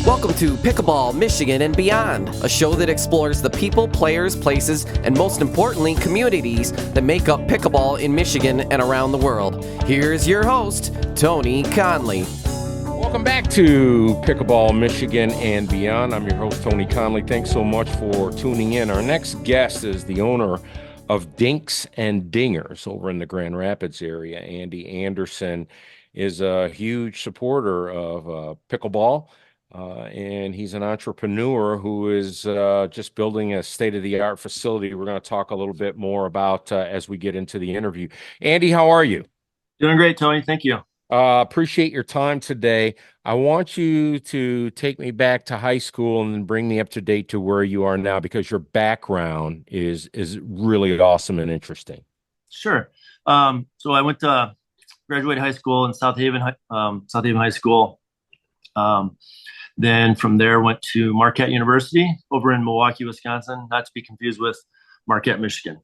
Welcome to Pickleball Michigan and Beyond, a show that explores the people, players, places, and most importantly, communities that make up pickleball in Michigan and around the world. Here's your host, Tony Conley. Welcome back to Pickleball Michigan and Beyond. I'm your host, Tony Conley. Thanks so much for tuning in. Our next guest is the owner of Dinks and Dingers over in the Grand Rapids area. Andy Anderson is a huge supporter of pickleball. And he's an entrepreneur who is just building a state-of-the-art facility. We're going to talk a little bit more about as we get into the interview. Andy, how are you? Doing great, Tony. Thank you. Appreciate your time today. I want you to take me back to high school and then bring me up to date to where you are now, because your background is really awesome and interesting. Sure. So I went to graduate high school in South Haven High School. Then from there went to Marquette University over in Milwaukee, Wisconsin, not to be confused with Marquette, Michigan.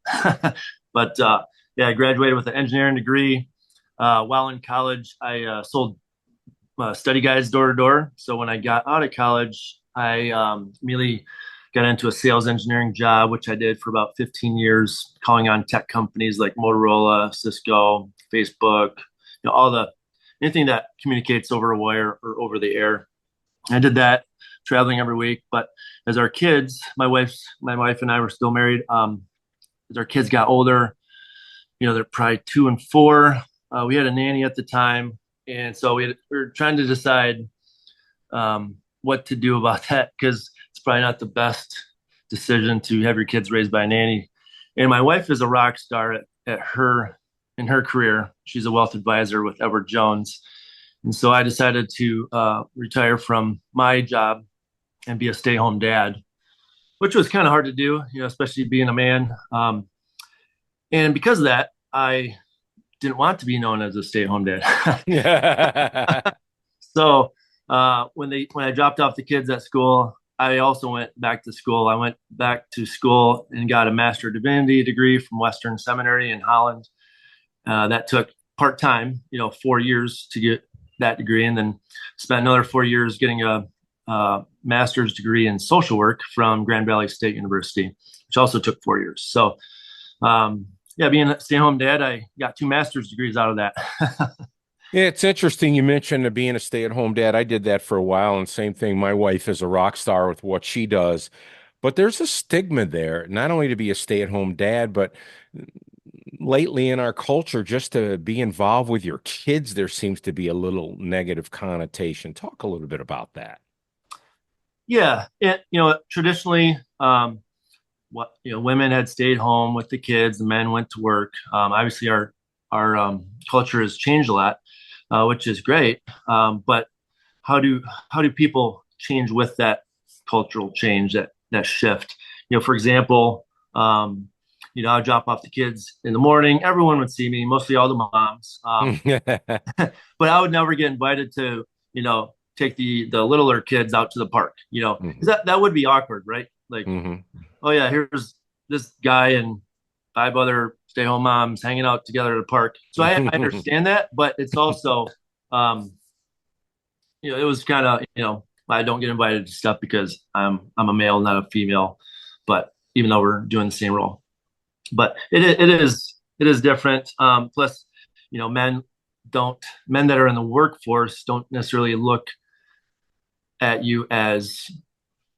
But I graduated with an engineering degree. While in college, I sold study guides door to door. So when I got out of college, I immediately got into a sales engineering job, which I did for about 15 years, calling on tech companies like Motorola, Cisco, Facebook, anything that communicates over a wire or over the air. I did that, traveling every week. But as our kids, my wife and I were still married. As our kids got older, they're probably 2 and 4. We had a nanny at the time, and so we were trying to decide what to do about that, because it's probably not the best decision to have your kids raised by a nanny. And my wife is a rock star in her career. She's a wealth advisor with Edward Jones. And so I decided to retire from my job and be a stay-at-home dad, which was kind of hard to do, especially being a man. And because of that, I didn't want to be known as a stay-at-home dad. So when I dropped off the kids at school, I also went back to school. I went back to school and got a Master of Divinity degree from Western Seminary in Holland. That took part-time, 4 years to get that degree, and then spent another 4 years getting a master's degree in social work from Grand Valley State University, which also took 4 years. So, being a stay-at-home dad, I got 2 master's degrees out of that. Yeah, it's interesting you mentioned being a stay-at-home dad. I did that for a while, and same thing. My wife is a rock star with what she does, but there's a stigma there, not only to be a stay-at-home dad, but lately in our culture, just to be involved with your kids, there seems to be a little negative connotation. Talk a little bit about that. Yeah, traditionally, women had stayed home with the kids, the men went to work. Obviously, our culture has changed a lot, which is great. But how do people change with that cultural change, that shift? For example, I would drop off the kids in the morning. Everyone would see me, mostly all the moms. But I would never get invited to, take the littler kids out to the park. That would be awkward, right? Like, Oh yeah, here's this guy and 5 other stay-home moms hanging out together at the park. So I understand that, but it's also, it was kind of, I don't get invited to stuff because I'm a male, not a female. But even though we're doing the same role. But it is different. Plus, men that are in the workforce don't necessarily look at you as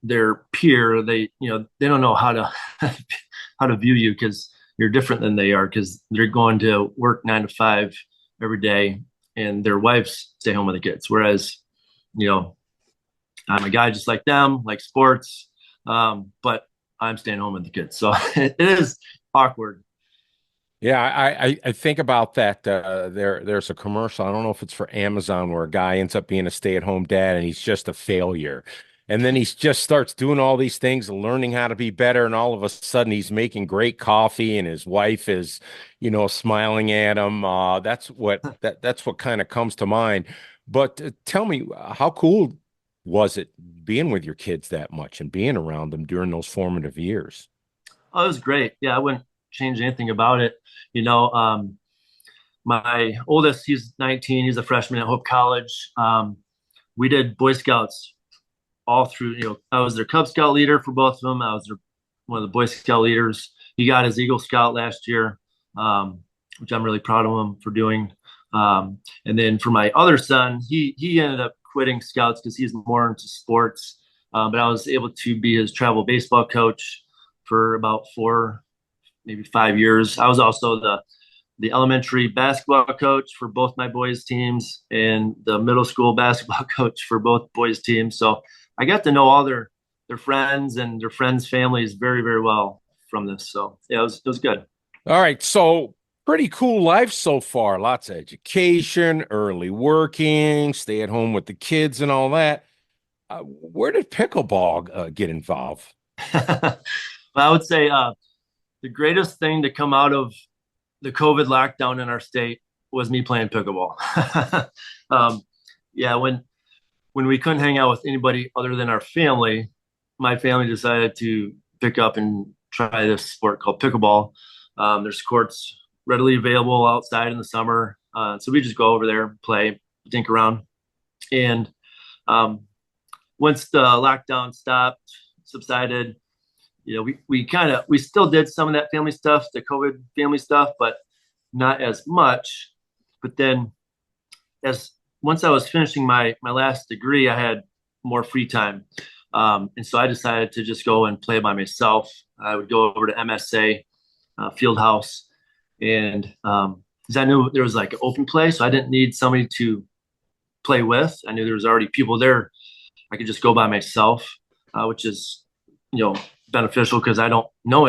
their peer. They don't know how to view you, because you're different than they are, because they're going to work 9 to 5 every day, and their wives stay home with the kids. Whereas, I'm a guy just like them, like sports, but I'm staying home with the kids. So it is awkward. Yeah, I think about that. There's a commercial. I don't know if it's for Amazon, where a guy ends up being a stay-at-home dad and he's just a failure. And then he just starts doing all these things and learning how to be better. And all of a sudden he's making great coffee and his wife is, smiling at him. That's what kind of comes to mind. But tell me, how cool was it being with your kids that much and being around them during those formative years? Oh, it was great. Yeah, I wouldn't change anything about it. My oldest, he's 19. He's a freshman at Hope College. We did Boy Scouts all through, I was their Cub Scout leader for both of them. I was one of the Boy Scout leaders. He got his Eagle Scout last year, which I'm really proud of him for doing. And then for my other son, he ended up quitting Scouts because he's more into sports. But I was able to be his travel baseball coach for about 4, maybe 5 years. I was also the elementary basketball coach for both my boys' teams and the middle school basketball coach for both boys' teams. So I got to know all their friends and their friends' families very, very well from this. So yeah, it was good. All right. So pretty cool life so far. Lots of education, early working, stay at home with the kids and all that. Where did pickleball get involved? But I would say the greatest thing to come out of the COVID lockdown in our state was me playing pickleball. Yeah, when we couldn't hang out with anybody other than our family, my family decided to pick up and try this sport called pickleball. There's courts readily available outside in the summer, so we just go over there, play, dink around, and once the lockdown subsided, we still did some of that family stuff, the COVID family stuff, but not as much. But then once I was finishing my last degree, I had more free time. And so I decided to just go and play by myself. I would go over to MSA Field House, and because I knew there was like an open play, so I didn't need somebody to play with. I knew there was already people there. I could just go by myself, which is, beneficial because I don't know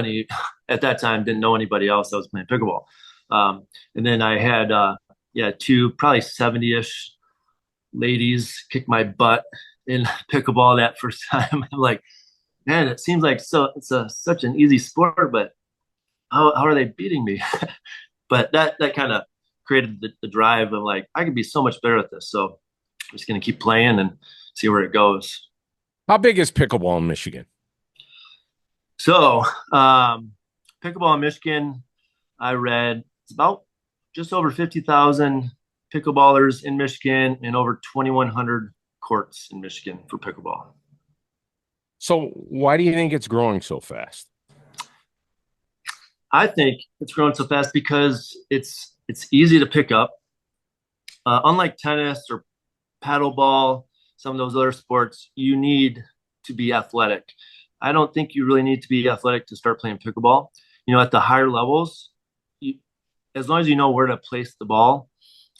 at that time, didn't know anybody else that was playing pickleball. And then I had, two probably 70-ish ladies kick my butt in pickleball that first time. I'm like, man, it seems like it's such an easy sport, but how are they beating me? But that kind of created the drive of like, I could be so much better at this. So I'm just going to keep playing and see where it goes. How big is pickleball in Michigan? So, pickleball in Michigan, I read it's about just over 50,000 pickleballers in Michigan and over 2,100 courts in Michigan for pickleball. So why do you think it's growing so fast? I think it's growing so fast because it's easy to pick up. Unlike tennis or paddleball, some of those other sports, you need to be athletic. I don't think you really need to be athletic to start playing pickleball. At the higher levels, as long as you know where to place the ball,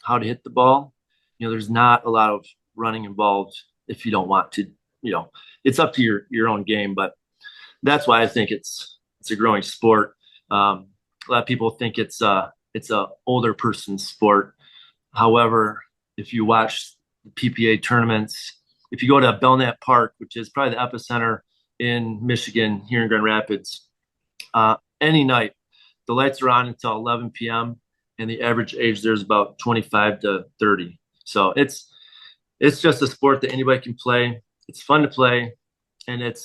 how to hit the ball, there's not a lot of running involved if you don't want to. It's up to your own game, but that's why I think it's a growing sport. A lot of people think it's a older person's sport. However, if you watch the PPA tournaments, if you go to Belknap Park, which is probably the epicenter in Michigan here in Grand Rapids, any night, the lights are on until 11 p.m. and the average age there is about 25 to 30. So it's just a sport that anybody can play. It's fun to play, and it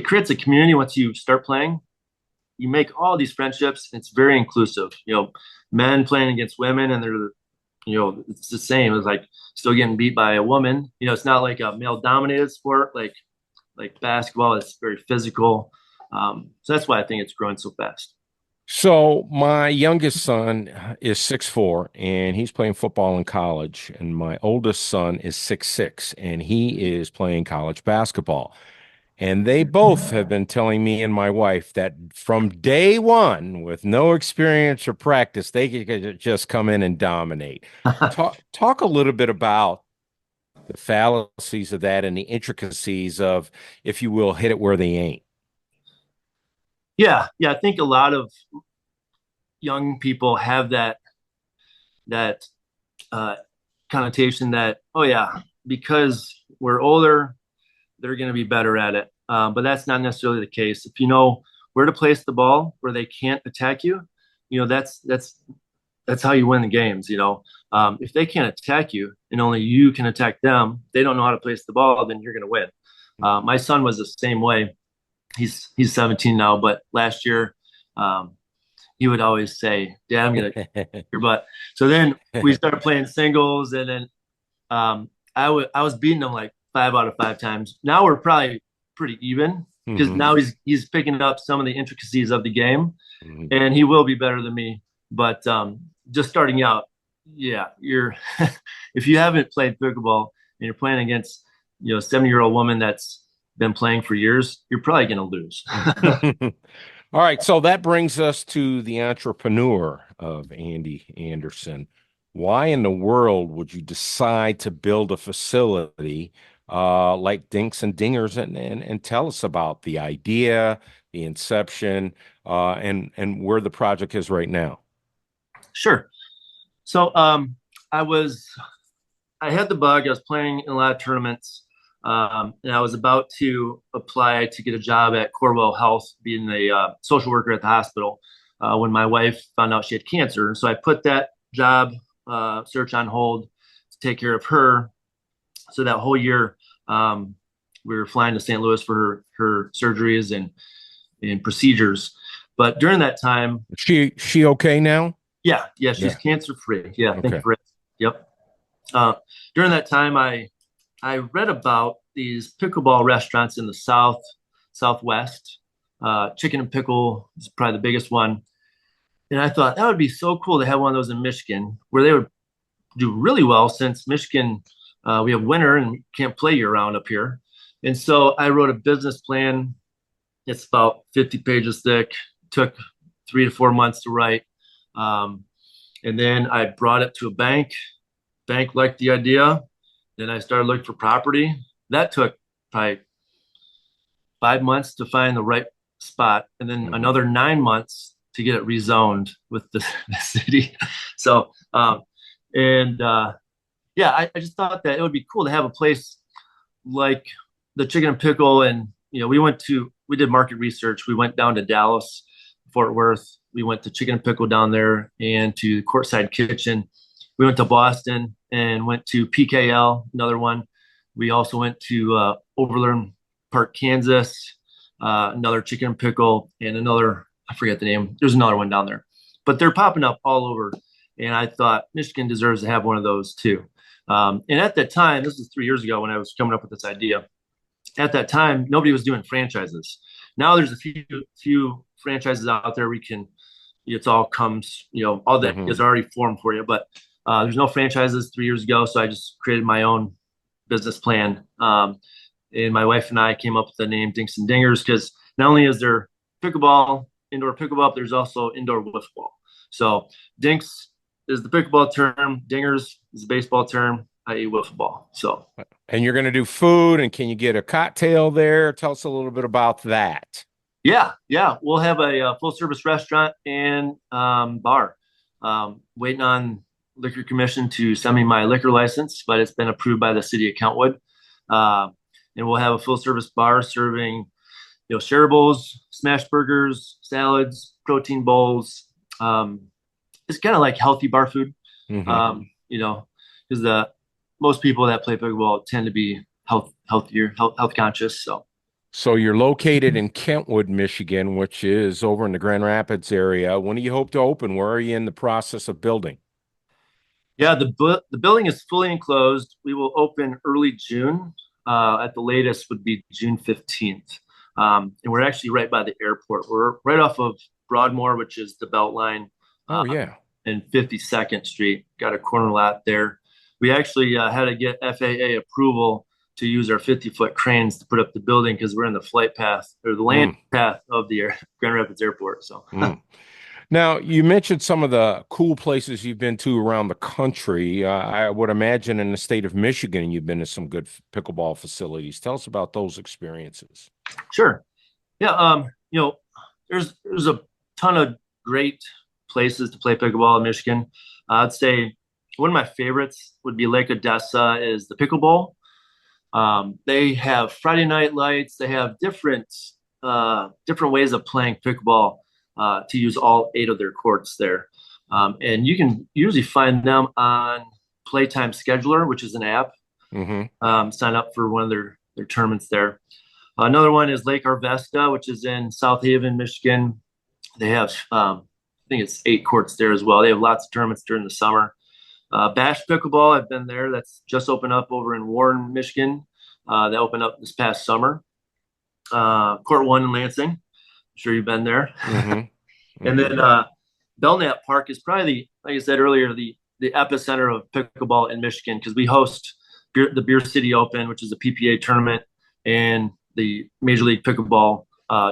creates a community. Once you start playing, you make all these friendships. It's very inclusive. Men playing against women, and they're it's the same. It's like still getting beat by a woman. It's not like a male dominated sport like basketball. It's very physical. So that's why I think it's growing so fast. So my youngest son is 6'4", and he's playing football in college, and my oldest son is 6'6", and he is playing college basketball. And they both have been telling me and my wife that from day one, with no experience or practice, they could just come in and dominate. Talk a little bit about the fallacies of that and the intricacies of, if you will, hit it where they ain't. Yeah. I think a lot of young people have that connotation that, oh yeah, because we're older, they're going to be better at it. But that's not necessarily the case. If you know where to place the ball, where they can't attack you, that's how you win the games. If they can't attack you and only you can attack them, they don't know how to place the ball, then you're going to win. My son was the same way. He's 17 now, but last year, he would always say, "Dad, I'm going to kick your butt." So then we started playing singles, and then I was beating him like 5 out of 5 times. Now we're probably pretty even because Mhm. now he's picking up some of the intricacies of the game, Mhm. and he will be better than me. But just starting out, yeah, you're if you haven't played pickleball and you're playing against a 70-year-old woman that's been playing for years, you're probably going to lose. All right, so that brings us to the entrepreneur of Andy Anderson. Why in the world would you decide to build a facility like Dinks and Dingers, and tell us about the idea, the inception, and where the project is right now? Sure. So I was I had the bug. I was playing in a lot of tournaments, and I was about to apply to get a job at Corewell Health, being a social worker at the hospital, when my wife found out she had cancer. So I put that job search on hold to take care of her. So that whole year, we were flying to St. Louis for her surgeries and procedures. But during that time, She okay now? yeah, she's Yeah. cancer free. Yeah, thank you Okay. for it. Yep. Uh, During that time, I read about these pickleball restaurants in the southwest. Chicken and Pickle is probably the biggest one, and I thought that would be so cool to have one of those in Michigan, where they would do really well since Michigan, we have winter and we can't play year round up here. And so I wrote a business plan. It's about 50 pages thick. Took 3 to 4 months to write, and then I brought it to a bank. Bank liked the idea. Then I started looking for property. That took probably 5 months to find the right spot, and then Mhm. another 9 months to get it rezoned with the city. So, and yeah, I just thought that it would be cool to have a place like the Chicken and Pickle. And we did market research. We went down to Dallas, Fort Worth. We went to Chicken and Pickle down there and to Courtside Kitchen. We went to Boston and went to PKL, another one. We also went to Overland Park, Kansas, another Chicken and Pickle, and another, I forget the name. There's another one down there, but they're popping up all over. And I thought Michigan deserves to have one of those too. And at that time, this was 3 years ago when I was coming up with this idea. At that time, nobody was doing franchises. Now there's a few franchises out there. It's all comes, all that Mhm. is already formed for you. But there's no franchises 3 years ago, so I just created my own business plan. And my wife and I came up with the name Dinks and Dingers because not only is there pickleball, indoor pickleball, but there's also indoor wiffle ball. So Dinks is the pickleball term, Dingers is the baseball term, i.e. wiffle ball. So And you're going to do food, and can you get a cocktail there? Tell us a little bit about that. yeah, we'll have a full service restaurant and bar. Waiting on liquor commission to send me my liquor license, but it's been approved by the city of Countwood. Uh, and we'll have a full service bar serving shareables, smash burgers, salads, protein bowls. It's kind of like healthy bar food. Mhm. Because the most people that play pickleball tend to be health conscious. So So you're located in Kentwood, Michigan, which is over in the Grand Rapids area. When do you hope to open? Where are you in the process of building? yeah, the building is fully enclosed. We will open early June. At the latest would be June 15th. And we're actually right by the airport. We're right off of Broadmoor, which is the Beltline, Oh, yeah. and 52nd Street. Got a corner lot there. We actually had to get FAA approval to use our 50-foot cranes to put up the building because we're in the flight path or the land Mm, path of the Grand Rapids Airport. So mm. Now, you mentioned some of the cool places you've been to around the country. I would imagine in the state of Michigan, you've been to some good pickleball facilities. Tell us about those experiences. sure. Yeah, there's a ton of great places to play pickleball in Michigan. I'd say one of my favorites would be Lake Odessa is the Pickleball. They have Friday night lights. They have different ways of playing pickleball to use all 8 of their courts there, and you can usually find them on Playtime Scheduler, which is an app. Hmm. Sign up for one of their tournaments there. Another one is Lake Arvesta, which is in South Haven, Michigan. They have, I think it's 8 courts there as well. They have lots of tournaments during the summer. Bash Pickleball, I've been there. That's just opened up over in Warren, Michigan. that opened up this past summer. Court 1 in Lansing. I'm sure you've been there. Mm-hmm. And then Belknap Park is probably, like I said earlier, the epicenter of pickleball in Michigan, because we host the Beer City Open, which is a PPA tournament, and the Major League Pickleball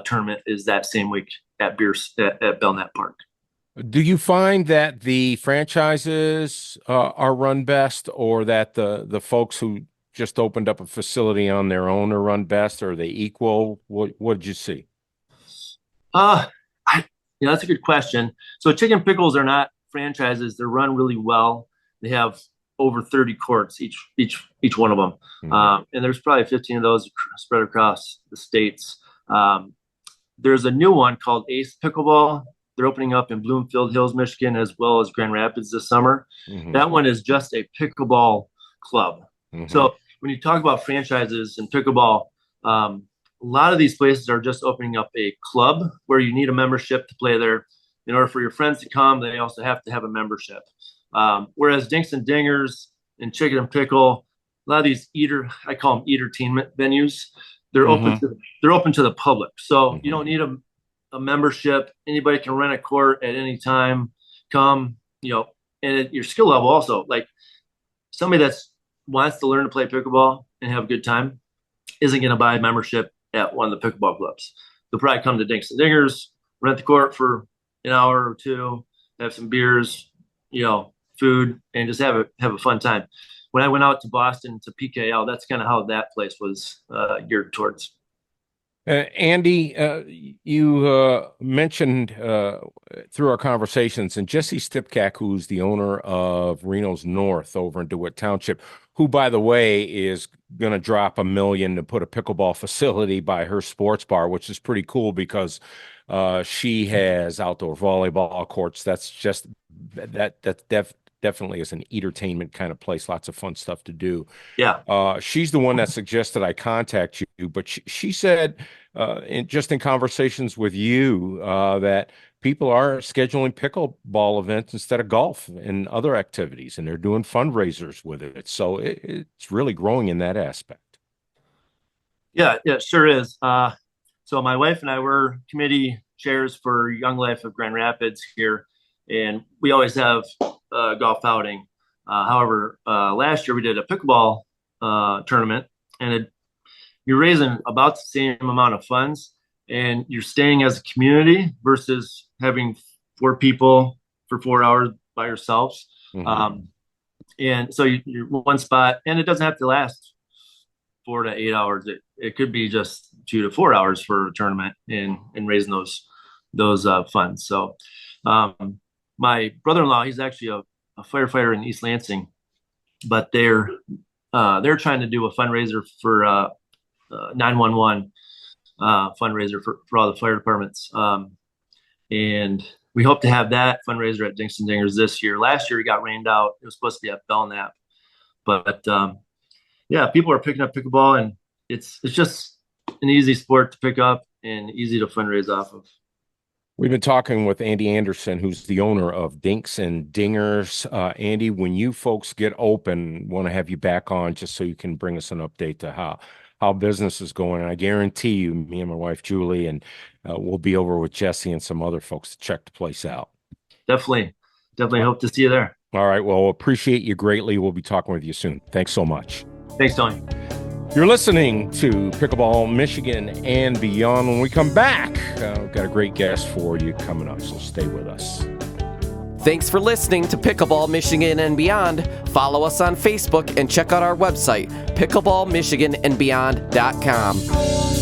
tournament is that same week at Belknap Park. Do you find that the franchises are run best, or that the folks who just opened up a facility on their own are run best? Or are they equal? What did you see? That's a good question. So Chicken Pickles are not franchises. They're run really well. They have over 30 courts, each one of them. Mm-hmm. And there's probably 15 of those spread across the states. There's a new one called Ace Pickleball. They're opening up in Bloomfield Hills, Michigan, as well as Grand Rapids this summer. Mm-hmm. That one is just a pickleball club. Mm-hmm. So when you talk about franchises and pickleball, a lot of these places are just opening up a club where you need a membership to play there. In order for your friends to come, they also have to have a membership. Whereas Dinks and Dingers and Chicken and Pickle, a lot of these I call them eatertainment venues. They're Mm-hmm. open to the public. So Mm-hmm. you don't need a membership. Anybody can rent a court at any time. Come, and at your skill level also. Like somebody that wants to learn to play pickleball and have a good time isn't going to buy a membership at one of the pickleball clubs. They'll probably come to Dinks and Dingers, rent the court for an hour or two, have some beers, food, and just have a fun time. When I went out to Boston to PKL, that's kind of how that place was geared towards. Andy, you mentioned through our conversations, and Jesse Stipkak, who's the owner of Reno's North over in DeWitt Township, who, by the way, is going to drop $1 million to put a pickleball facility by her sports bar, which is pretty cool because she has outdoor volleyball courts. That's just definitely is an entertainment kind of place. Lots of fun stuff to do. Yeah. She's the one that suggested I contact you, but she said, in conversations with you, that people are scheduling pickleball events instead of golf and other activities, and they're doing fundraisers with it. So it's really growing in that aspect. Yeah, it sure is. So my wife and I were committee chairs for Young Life of Grand Rapids here, and we always have a golf outing. However, last year we did a pickleball tournament, and you're raising about the same amount of funds, and you're staying as a community versus having 4 people for 4 hours by yourselves. Mm-hmm. And so you're one spot, and it doesn't have to last 4 to 8 hours. It could be just 2 to 4 hours for a tournament and raising those funds. So my brother-in-law, he's actually a firefighter in East Lansing, but they're trying to do a fundraiser for 911 fundraiser for all the fire departments. And we hope to have that fundraiser at Dinks and Dingers this year. Last year it got rained out. It was supposed to be at Belknap, but people are picking up pickleball, and it's just an easy sport to pick up and easy to fundraise off of. We've been talking with Andy Anderson, who's the owner of Dinks and Dingers. Andy, when you folks get open, want to have you back on just so you can bring us an update to how business is going. And I guarantee you, me and my wife, Julie, and we'll be over with Jesse and some other folks to check the place out. Definitely hope to see you there. All right. Well, appreciate you greatly. We'll be talking with you soon. Thanks so much. Thanks, Tony. You're listening to Pickleball Michigan and Beyond. When we come back, we've got a great guest for you coming up, so stay with us. Thanks for listening to Pickleball Michigan and Beyond. Follow us on Facebook and check out our website, pickleballmichiganandbeyond.com.